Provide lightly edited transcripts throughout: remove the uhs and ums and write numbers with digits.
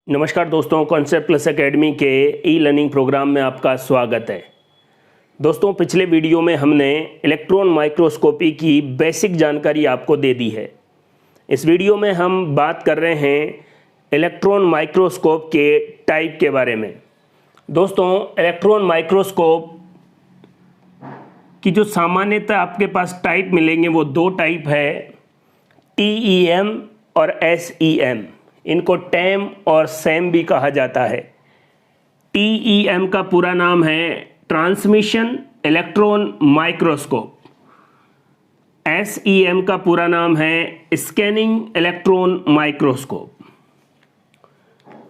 नमस्कार दोस्तों, concept plus academy के ई लर्निंग प्रोग्राम में आपका स्वागत है। दोस्तों, पिछले वीडियो में हमने इलेक्ट्रॉन माइक्रोस्कोपी की बेसिक जानकारी आपको दे दी है। इस वीडियो में हम बात कर रहे हैं इलेक्ट्रॉन माइक्रोस्कोप के टाइप के बारे में। दोस्तों, इलेक्ट्रॉन माइक्रोस्कोप की जो सामान्यतः आपके पास टाइप मिलेंगे वो दो टाइप है, TEM और SEM। इनको टैम और सैम भी कहा जाता है। TEM का पूरा नाम है ट्रांसमिशन इलेक्ट्रॉन माइक्रोस्कोप। SEM का पूरा नाम है scanning electron microscope.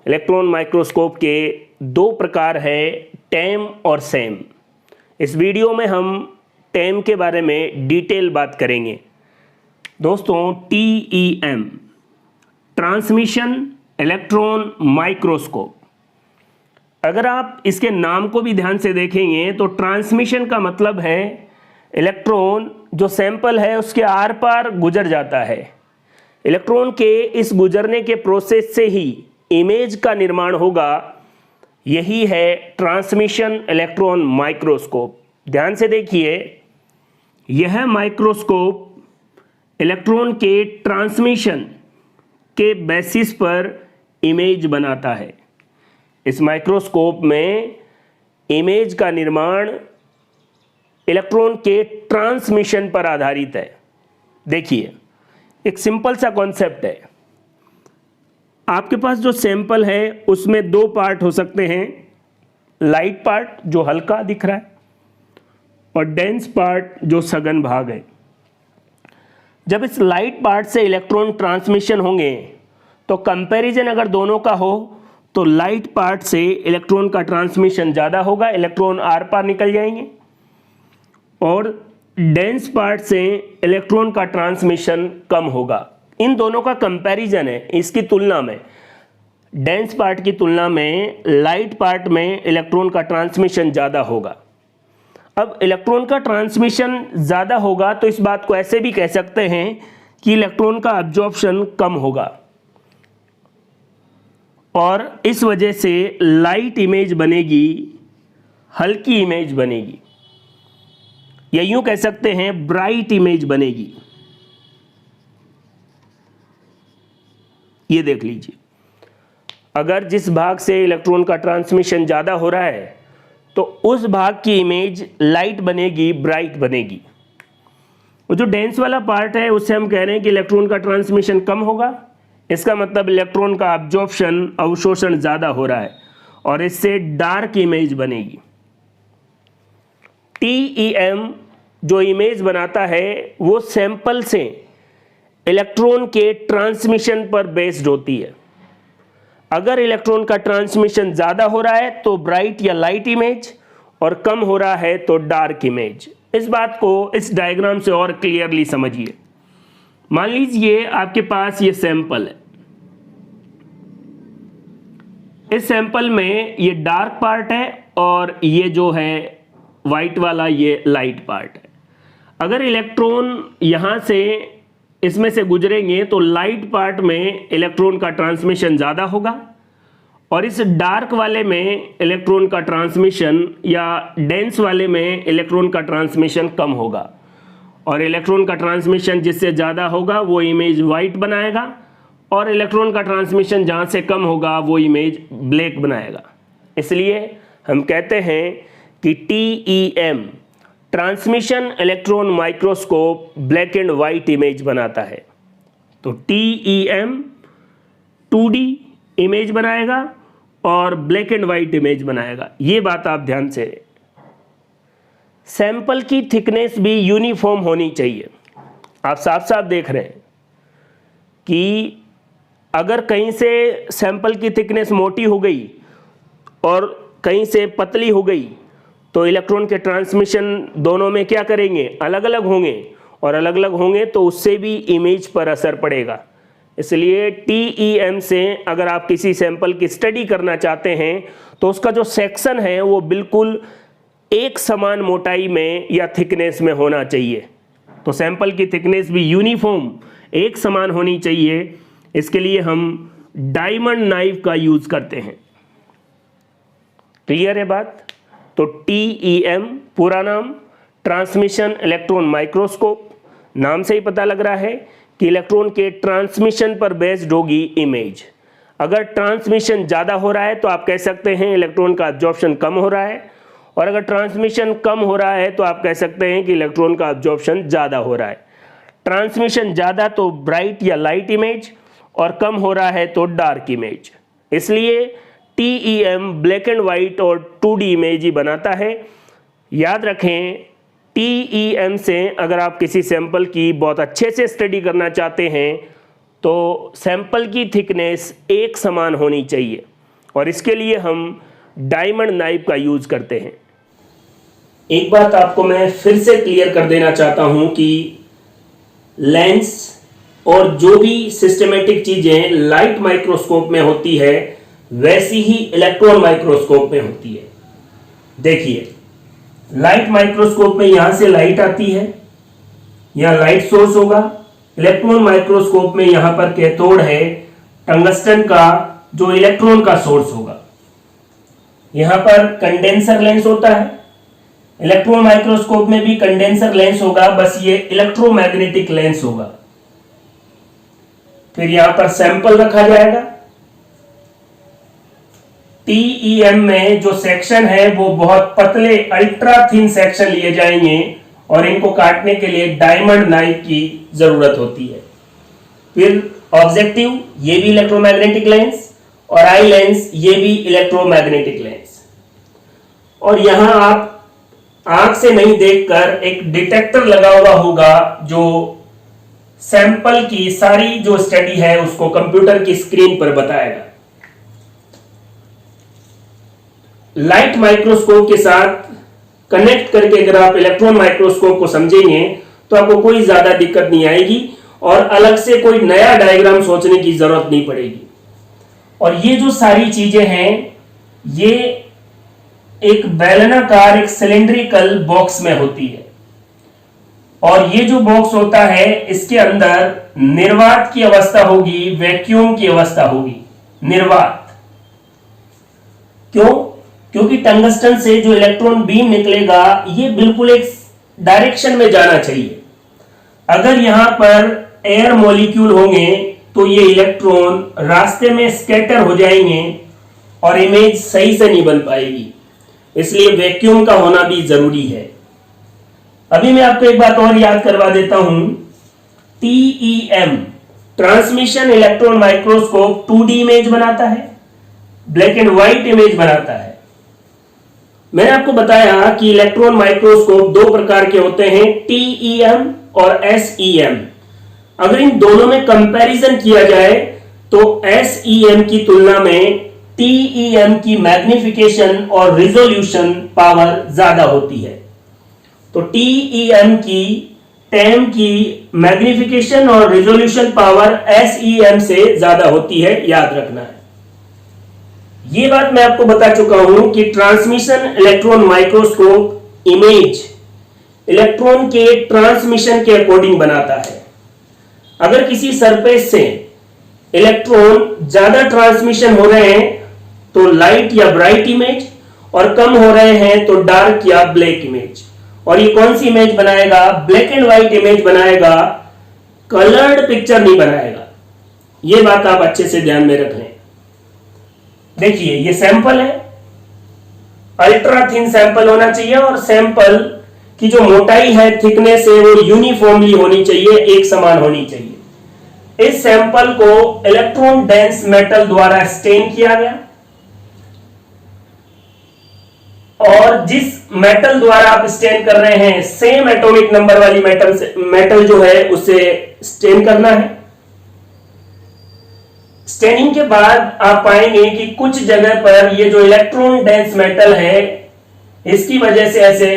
Electron microscope के दो प्रकार है, टैम और सैम। इस वीडियो में हम टैम के बारे में डिटेल बात करेंगे। दोस्तों, TEM ट्रांसमिशन इलेक्ट्रॉन माइक्रोस्कोप, अगर आप इसके नाम को भी ध्यान से देखेंगे तो ट्रांसमिशन का मतलब है इलेक्ट्रॉन जो सैंपल है उसके आर पार गुजर जाता है। इलेक्ट्रॉन के इस गुजरने के प्रोसेस से ही इमेज का निर्माण होगा। यही है ट्रांसमिशन इलेक्ट्रॉन माइक्रोस्कोप। ध्यान से देखिए, यह माइक्रोस्कोप इलेक्ट्रॉन के ट्रांसमिशन के बेसिस पर इमेज बनाता है। इस माइक्रोस्कोप में इमेज का निर्माण इलेक्ट्रॉन के ट्रांसमिशन पर आधारित है। देखिए, एक सिंपल सा कॉन्सेप्ट है। आपके पास जो सैंपल है उसमें दो पार्ट हो सकते हैं, लाइट पार्ट जो हल्का दिख रहा है और डेंस पार्ट जो सघन भाग है। जब इस लाइट पार्ट से इलेक्ट्रॉन ट्रांसमिशन होंगे तो कंपैरिजन अगर दोनों का हो तो लाइट पार्ट से इलेक्ट्रॉन का ट्रांसमिशन ज़्यादा होगा, इलेक्ट्रॉन आर पार निकल जाएंगे, और डेंस पार्ट से इलेक्ट्रॉन का ट्रांसमिशन कम होगा। इन दोनों का कंपैरिजन है। इसकी तुलना में डेंस पार्ट की तुलना में लाइट पार्ट में इलेक्ट्रॉन का ट्रांसमिशन ज़्यादा होगा। अब इलेक्ट्रॉन का ट्रांसमिशन ज़्यादा होगा तो इस बात को ऐसे भी कह सकते हैं कि इलेक्ट्रॉन का अब्जॉर्प्शन कम होगा और इस वजह से लाइट इमेज बनेगी, हल्की इमेज बनेगी, या यूं कह सकते हैं ब्राइट इमेज बनेगी। ये देख लीजिए, अगर जिस भाग से इलेक्ट्रॉन का ट्रांसमिशन ज़्यादा हो रहा है तो उस भाग की इमेज लाइट बनेगी, ब्राइट बनेगी। वो जो डेंस वाला पार्ट है उससे हम कह रहे हैं कि इलेक्ट्रॉन का ट्रांसमिशन कम होगा। इसका मतलब इलेक्ट्रॉन का अब्जॉर्प्शन, अवशोषण ज़्यादा हो रहा है और इससे डार्क इमेज बनेगी। TEM जो इमेज बनाता है वो सैंपल से इलेक्ट्रॉन के ट्रांसमिशन पर बेस्ड होती है। अगर इलेक्ट्रॉन का ट्रांसमिशन ज़्यादा हो रहा है तो ब्राइट या लाइट इमेज, और कम हो रहा है तो डार्क इमेज। इस बात को इस डायग्राम से और क्लियरली समझिए। मान लीजिए आपके पास ये सैंपल है। इस सैंपल में ये डार्क पार्ट है और ये जो है वाइट वाला ये लाइट पार्ट है। अगर इलेक्ट्रॉन यहां से इसमें से गुजरेंगे तो लाइट पार्ट में इलेक्ट्रॉन का ट्रांसमिशन ज़्यादा होगा और इस डार्क वाले में इलेक्ट्रॉन का ट्रांसमिशन या डेंस वाले में इलेक्ट्रॉन का ट्रांसमिशन कम होगा। और इलेक्ट्रॉन का ट्रांसमिशन जिससे ज़्यादा होगा वो इमेज वाइट बनाएगा और इलेक्ट्रॉन का ट्रांसमिशन जहाँ से कम होगा वो इमेज ब्लैक बनाएगा। इसलिए हम कहते हैं कि TEM transmission electron microscope black and white image बनाता है। तो TEM 2D इमेज बनाएगा और ब्लैक एंड वाइट इमेज बनाएगा। ये बात आप ध्यान से। सैंपल की थिकनेस भी यूनिफॉर्म होनी चाहिए। आप साफ साफ देख रहे हैं कि अगर कहीं से सैंपल की थिकनेस मोटी हो गई और कहीं से पतली हो गई तो इलेक्ट्रॉन के ट्रांसमिशन दोनों में क्या करेंगे, अलग अलग होंगे, और अलग अलग होंगे तो उससे भी इमेज पर असर पड़ेगा। इसलिए TEM से अगर आप किसी सैंपल की स्टडी करना चाहते हैं तो उसका जो सेक्शन है वो बिल्कुल एक समान मोटाई में या थिकनेस में होना चाहिए। तो सैंपल की थिकनेस भी यूनिफॉर्म एक समान होनी चाहिए। इसके लिए हम डायमंड नाइफ का यूज करते हैं। क्लियर है बात? तो TEM पूरा नाम ट्रांसमिशन इलेक्ट्रॉन माइक्रोस्कोप, नाम से ही पता लग रहा है कि इलेक्ट्रॉन के ट्रांसमिशन पर बेस्ड होगी इमेज। अगर ट्रांसमिशन ज़्यादा हो रहा है तो आप कह सकते हैं इलेक्ट्रॉन का अब्जॉर्प्शन कम हो रहा है, और अगर ट्रांसमिशन कम हो रहा है तो आप कह सकते हैं कि इलेक्ट्रॉन का अब्जॉर्प्शन ज़्यादा हो रहा है। ट्रांसमिशन ज़्यादा तो ब्राइट या लाइट इमेज, और कम हो रहा है तो डार्क इमेज। इसलिए TEM ब्लैक एंड वाइट और 2D इमेज ही बनाता है। याद रखें, TEM से अगर आप किसी सैंपल की बहुत अच्छे से स्टडी करना चाहते हैं तो सैंपल की थिकनेस एक समान होनी चाहिए, और इसके लिए हम डायमंड नाइफ का यूज करते हैं। एक बात आपको मैं फिर से क्लियर कर देना चाहता हूं कि लेंस और जो भी सिस्टमेटिक चीजें लाइट माइक्रोस्कोप में होती है वैसी ही इलेक्ट्रॉन माइक्रोस्कोप में होती है। देखिए, लाइट माइक्रोस्कोप में यहां से लाइट आती है, यहां लाइट सोर्स होगा। इलेक्ट्रॉन माइक्रोस्कोप में यहां पर कैथोड है टंगस्टन का, जो इलेक्ट्रॉन का सोर्स होगा। यहां पर कंडेंसर लेंस होता है। इलेक्ट्रॉन माइक्रोस्कोप में भी कंडेंसर लेंस होगा, बस ये इलेक्ट्रोमैग्नेटिक लेंस होगा। फिर यहां पर सैंपल रखा जाएगा। TEM में जो सेक्शन है वो बहुत पतले अल्ट्रा थिन सेक्शन लिए जाएंगे, और इनको काटने के लिए डायमंड नाइफ की जरूरत होती है। फिर ऑब्जेक्टिव, ये भी इलेक्ट्रोमैग्नेटिक लेंस, और आई लेंस, ये भी इलेक्ट्रोमैग्नेटिक लेंस। और यहां आप आंख से नहीं देखकर एक डिटेक्टर लगा हुआ होगा जो सैंपल की सारी जो स्टडी है उसको कंप्यूटर की स्क्रीन पर बताएगा। लाइट माइक्रोस्कोप के साथ कनेक्ट करके अगर आप इलेक्ट्रॉन माइक्रोस्कोप को समझेंगे तो आपको कोई ज्यादा दिक्कत नहीं आएगी, और अलग से कोई नया डायग्राम सोचने की जरूरत नहीं पड़ेगी। और ये जो सारी चीजें हैं ये एक बेलनाकार, एक सिलेंड्रिकल बॉक्स में होती है, और ये जो बॉक्स होता है इसके अंदर निर्वात की अवस्था होगी, वैक्यूम की अवस्था होगी। निर्वात क्यों? क्योंकि टंगस्टन से जो इलेक्ट्रॉन बीम निकलेगा ये बिल्कुल एक डायरेक्शन में जाना चाहिए। अगर यहां पर एयर मॉलिक्यूल होंगे तो ये इलेक्ट्रॉन रास्ते में स्कैटर हो जाएंगे और इमेज सही से नहीं बन पाएगी, इसलिए वैक्यूम का होना भी जरूरी है। अभी मैं आपको एक बात और याद करवा देता हूं। TEM transmission electron microscope 2D image बनाता है, ब्लैक एंड व्हाइट इमेज बनाता है। मैंने आपको बताया कि इलेक्ट्रॉन माइक्रोस्कोप दो प्रकार के होते हैं, TEM और SEM। अगर इन दोनों में कंपैरिजन किया जाए तो SEM की तुलना में TEM की मैग्निफिकेशन और रिजोल्यूशन पावर ज्यादा होती है। तो TEM की मैग्निफिकेशन और रिजोल्यूशन पावर SEM से ज्यादा होती है, याद रखना है। ये बात मैं आपको बता चुका हूं कि transmission electron microscope image electron के ट्रांसमिशन के अकॉर्डिंग बनाता है। अगर किसी सरफेस से इलेक्ट्रॉन ज्यादा ट्रांसमिशन हो रहे हैं तो लाइट या ब्राइट इमेज, और कम हो रहे हैं तो डार्क या ब्लैक इमेज। और ये कौन सी इमेज बनाएगा? ब्लैक एंड व्हाइट इमेज बनाएगा, कलर्ड पिक्चर नहीं बनाएगा। ये बात आप अच्छे से ध्यान में रख लें। देखिए, ये सैंपल है, अल्ट्रा थिन सैंपल होना चाहिए, और सैंपल की जो मोटाई है, थिकनेस है, वो यूनिफॉर्मली होनी चाहिए, एक समान होनी चाहिए। इस सैंपल को इलेक्ट्रॉन डेंस मेटल द्वारा स्टेन किया गया, और जिस मेटल द्वारा आप स्टेन कर रहे हैं सेम एटॉमिक नंबर वाली मेटल जो है उसे स्टेन करना है। स्टेनिंग के बाद आप पाएंगे कि कुछ जगह पर ये जो इलेक्ट्रॉन डेंस मेटल है इसकी वजह से ऐसे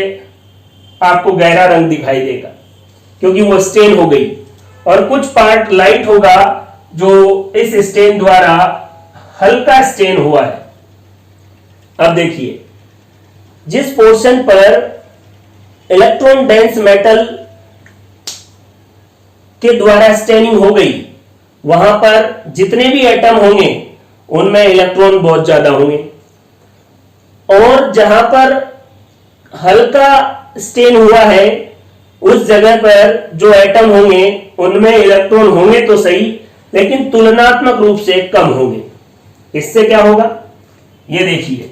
आपको गहरा रंग दिखाई देगा क्योंकि वो स्टेन हो गई, और कुछ पार्ट लाइट होगा जो इस स्टेन द्वारा हल्का स्टेन हुआ है। अब देखिए, जिस पोर्शन पर इलेक्ट्रॉन डेंस मेटल के द्वारा स्टेनिंग हो गई वहां पर जितने भी एटम होंगे उनमें इलेक्ट्रॉन बहुत ज्यादा होंगे, और जहां पर हल्का स्टेन हुआ है उस जगह पर जो एटम होंगे उनमें इलेक्ट्रॉन होंगे तो सही, लेकिन तुलनात्मक रूप से कम होंगे। इससे क्या होगा, ये देखिए,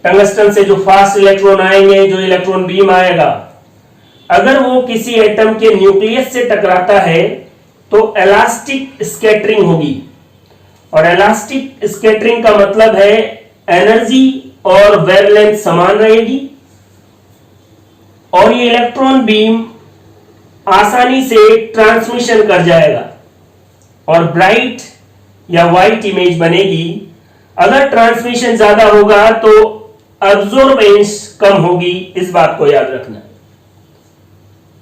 टंगस्टन से जो फास्ट इलेक्ट्रॉन आएंगे, जो इलेक्ट्रॉन बीम आएगा, अगर वो किसी एटम के न्यूक्लियस से टकराता है तो इलास्टिक स्कैटरिंग होगी, और इलास्टिक स्कैटरिंग का मतलब है एनर्जी और वेवलेंथ समान रहेगी, और ये इलेक्ट्रॉन बीम आसानी से ट्रांसमिशन कर जाएगा और ब्राइट या वाइट इमेज बनेगी। अगर ट्रांसमिशन ज्यादा होगा तो अब्जॉर्बेंस कम होगी, इस बात को याद रखना।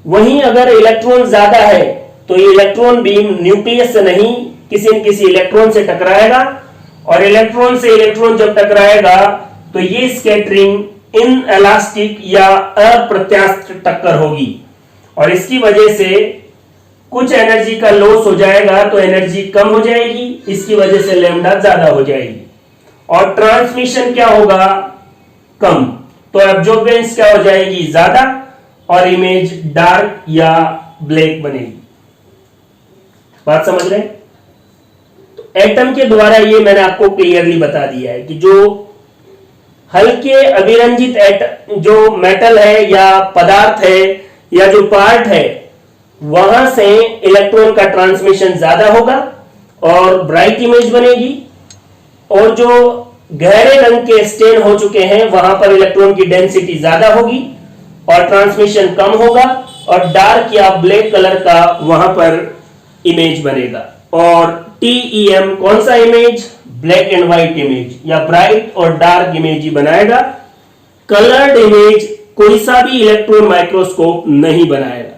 वहीं अगर इलेक्ट्रॉन ज्यादा है तो ये इलेक्ट्रॉन बीम न्यूक्लियस से नहीं किसी न किसी इलेक्ट्रॉन से टकराएगा, और इलेक्ट्रॉन से इलेक्ट्रॉन जब टकराएगा तो ये स्कैटरिंग इन इलास्टिक या अप्रत्यास्थ टक्कर होगी, और इसकी वजह से कुछ एनर्जी का लॉस हो जाएगा तो एनर्जी कम हो जाएगी, इसकी वजह से लैम्डा ज्यादा हो जाएगी, और ट्रांसमिशन क्या होगा, कम, तो एब्जॉर्बेंस क्या हो जाएगी, ज्यादा, और इमेज डार्क या ब्लैक बनेगी। बात समझ रहे हैं? तो एटम के द्वारा ये मैंने आपको क्लियरली बता दिया है कि जो हल्के अभिरंजित जो मेटल है या पदार्थ है या जो पार्ट है, वहां से इलेक्ट्रॉन का ट्रांसमिशन ज्यादा होगा और ब्राइट इमेज बनेगी, और जो गहरे रंग के स्टेन हो चुके हैं वहां पर इलेक्ट्रॉन की डेंसिटी ज्यादा होगी और ट्रांसमिशन कम होगा, और डार्क या ब्लैक कलर का वहां पर इमेज बनेगा। और TEM कौन सा image, black and white image या ब्राइट और डार्क इमेज ही बनाएगा। कलर्ड इमेज कोई सा भी इलेक्ट्रॉन माइक्रोस्कोप नहीं बनाएगा।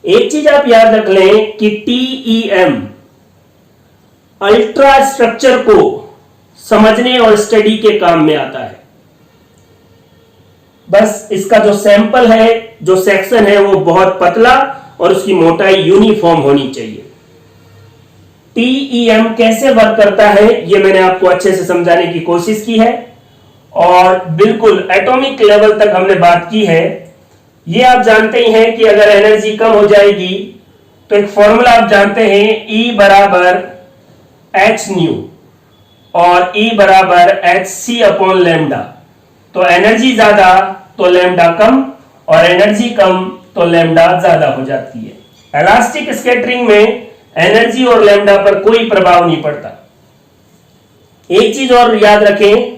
एक चीज आप याद रख लें कि TEM अल्ट्रा स्ट्रक्चर को समझने और स्टडी के काम में आता है। बस इसका जो सैंपल है, जो सेक्शन है, वो बहुत पतला और उसकी मोटाई यूनिफॉर्म होनी चाहिए। TEM कैसे वर्क करता है ये मैंने आपको अच्छे से समझाने की कोशिश की है, और बिल्कुल एटॉमिक लेवल तक हमने बात की है। ये आप जानते ही हैं कि अगर एनर्जी कम हो जाएगी तो एक फॉर्मूला आप जानते हैं, E बराबर h न्यू और E बराबर hc अपॉन लैम्डा। तो एनर्जी ज्यादा तो लैम्डा कम, और एनर्जी कम तो लैम्डा ज्यादा हो जाती है। इलास्टिक स्कैटरिंग में एनर्जी और लैम्डा पर कोई प्रभाव नहीं पड़ता। एक चीज और याद रखें,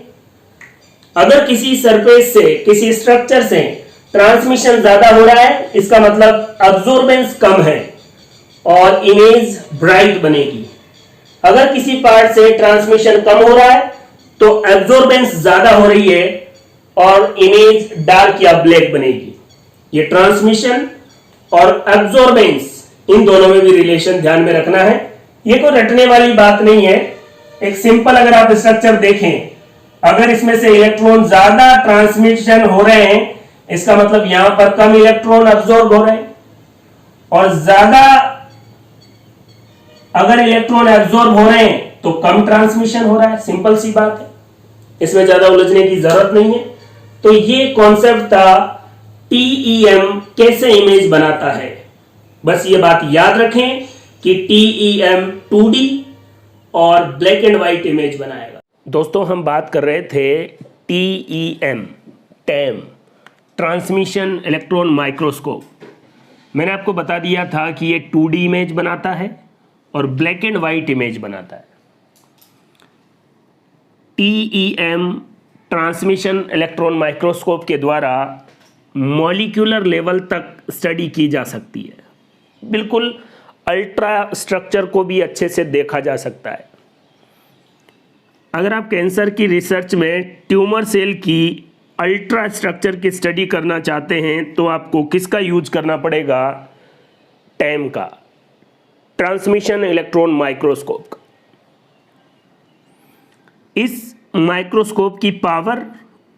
अगर किसी सरफेस से, किसी स्ट्रक्चर से ट्रांसमिशन ज्यादा हो रहा है, इसका मतलब अब्जॉर्बेंस कम है और इमेज ब्राइट बनेगी। अगर किसी पार्ट से ट्रांसमिशन कम हो रहा है तो एब्जॉर्बेंस ज्यादा हो रही है और इमेज डार्क या ब्लैक बनेगी। ये ट्रांसमिशन और एब्जॉर्बेंस, इन दोनों में भी रिलेशन ध्यान में रखना है। ये कोई रटने वाली बात नहीं है। एक सिंपल अगर आप स्ट्रक्चर देखें, अगर इसमें से इलेक्ट्रॉन ज्यादा ट्रांसमिशन हो रहे हैं, इसका मतलब यहां पर कम इलेक्ट्रॉन अब्सॉर्ब हो रहे हैं, और ज्यादा अगर इलेक्ट्रॉन एब्सॉर्ब हो रहे हैं तो कम ट्रांसमिशन हो रहा है। सिंपल सी बात है, इसमें ज्यादा उलझने की जरूरत नहीं है। तो ये कॉन्सेप्ट था TEM कैसे इमेज बनाता है। बस ये बात याद रखें कि TEM 2D और ब्लैक एंड व्हाइट इमेज बनाएगा। दोस्तों, हम बात कर रहे थे TEM ट्रांसमिशन इलेक्ट्रॉन माइक्रोस्कोप। मैंने आपको बता दिया था कि ये 2D इमेज बनाता है और ब्लैक एंड व्हाइट इमेज बनाता है। TEM ट्रांसमिशन इलेक्ट्रॉन माइक्रोस्कोप के द्वारा मॉलिक्यूलर लेवल तक स्टडी की जा सकती है। बिल्कुल अल्ट्रा स्ट्रक्चर को भी अच्छे से देखा जा सकता है। अगर आप कैंसर की रिसर्च में ट्यूमर सेल की अल्ट्रा स्ट्रक्चर की स्टडी करना चाहते हैं तो आपको किसका यूज करना पड़ेगा? TEM का, ट्रांसमिशन इलेक्ट्रॉन माइक्रोस्कोप का। इस माइक्रोस्कोप की power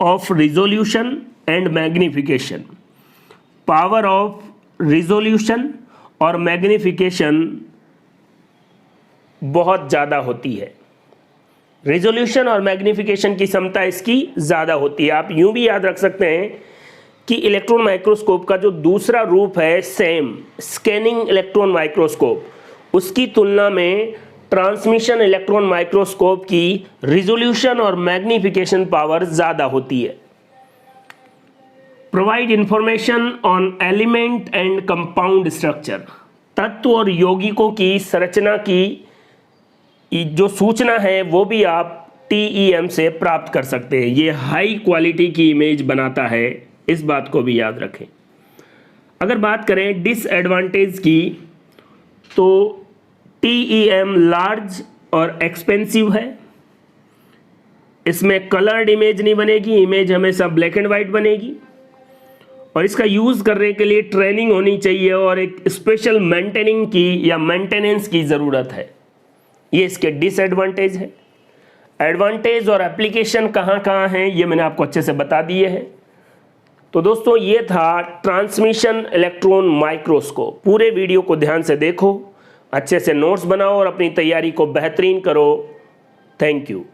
of resolution and magnification, power of resolution और मैग्निफिकेशन बहुत ज़्यादा होती है। रेजोल्यूशन और मैग्नीफिकेशन की क्षमता इसकी ज़्यादा होती है। आप यूं भी याद रख सकते हैं कि इलेक्ट्रॉन माइक्रोस्कोप का जो दूसरा रूप है सेम, स्कैनिंग इलेक्ट्रॉन माइक्रोस्कोप, उसकी तुलना में ट्रांसमिशन इलेक्ट्रॉन माइक्रोस्कोप की रिजोल्यूशन और मैग्नीफिकेशन पावर ज़्यादा होती है। Provide information on element and compound structure, तत्व और यौगिकों की संरचना की जो सूचना है वो भी आप TEM से प्राप्त कर सकते हैं। ये हाई क्वालिटी की इमेज बनाता है, इस बात को भी याद रखें। अगर बात करें डिसएडवांटेज की, तो TEM लार्ज और एक्सपेंसिव है, इसमें कलर्ड इमेज नहीं बनेगी, इमेज हमेशा ब्लैक एंड वाइट बनेगी, और इसका यूज़ करने के लिए ट्रेनिंग होनी चाहिए और एक स्पेशल मेंटेनिंग की या मेंटेनेंस की ज़रूरत है। ये इसके डिसएडवांटेज है। एडवांटेज और एप्लीकेशन कहाँ कहाँ हैं ये मैंने आपको अच्छे से बता दिए हैं। तो दोस्तों ये था ट्रांसमिशन इलेक्ट्रॉन माइक्रोस्कोप। पूरे वीडियो को ध्यान से देखो, अच्छे से नोट्स बनाओ और अपनी तैयारी को बेहतरीन करो। Thank you.